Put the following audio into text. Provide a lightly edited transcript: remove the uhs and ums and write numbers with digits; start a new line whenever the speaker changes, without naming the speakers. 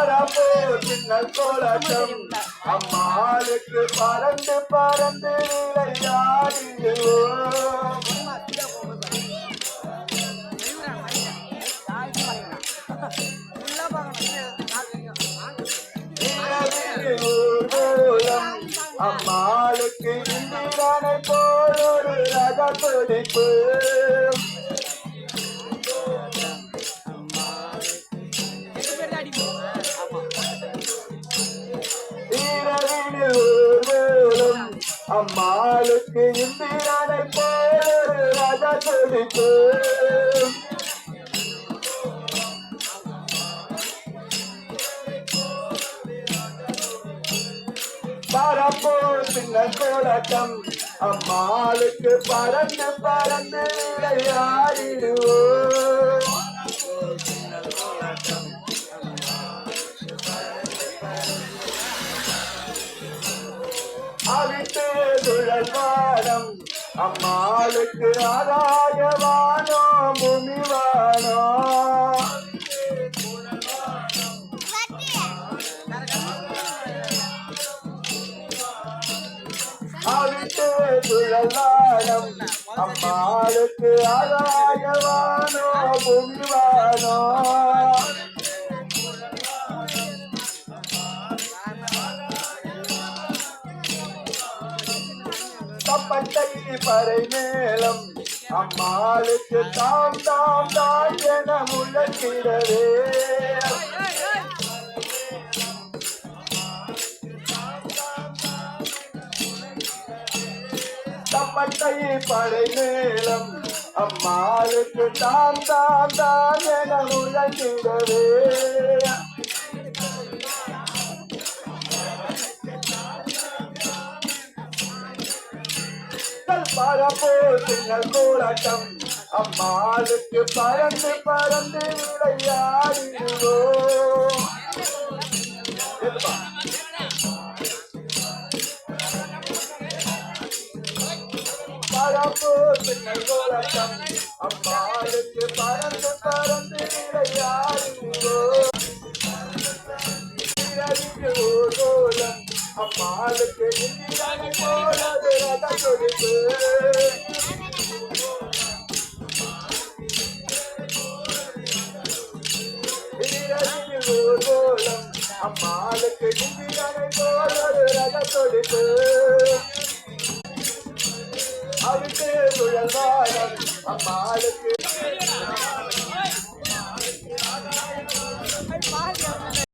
பரப்போ சின்னல் கோலட்டம் அம்மாளுக்கு பறந்து பறந்து விளையாடிடுவோம். அம்மாளுக்கு இந்திரானை போல் ஒரு ரக துடிப்பு. அம்மாளுக்கு இந்திரானை போல் ஒரு ரக துடிப்பு. பரப்போ சின்ன கோலட்டம் அம்மாளுக்கு பறந்து பறந்து விளையாடிடுவோம். அவிட்டு சுழல்வானம் அம்மாளுக்கு ஆதாயவானோ பூமிவானோ. அவிட்டு சுழல்வானம் அம்மாளுக்கு ஆதாயவானோ பூமிவானோ. தப்பட்டை பறை மேளம் அம்மாளுக்கு தாம் தாம் தான் என முழக்கிறதே. தப்பட்டை பறை மேளம் அம்மாளுக்கு தாம் தாம் தான் என முழக்கிறதே. பரப்போ சின்னல் கோலட்டம் அம்மாளுக்கு பறந்து பறந்து விளையாடிடுவோம். பரப்போ சின்னல் கோலட்டம் அம்மாளுக்கு பறந்து பறந்து விளையாடிடுவோம். கோலம் அம்மாளுக்கு இந்திரானை போலது ரத துடிப்பு. கோலம் அம்மாளுக்கு இந்திரானை போலது ரத துடிப்பு. அவிட்டு சுழல்வானம் அம்மாளுக்கு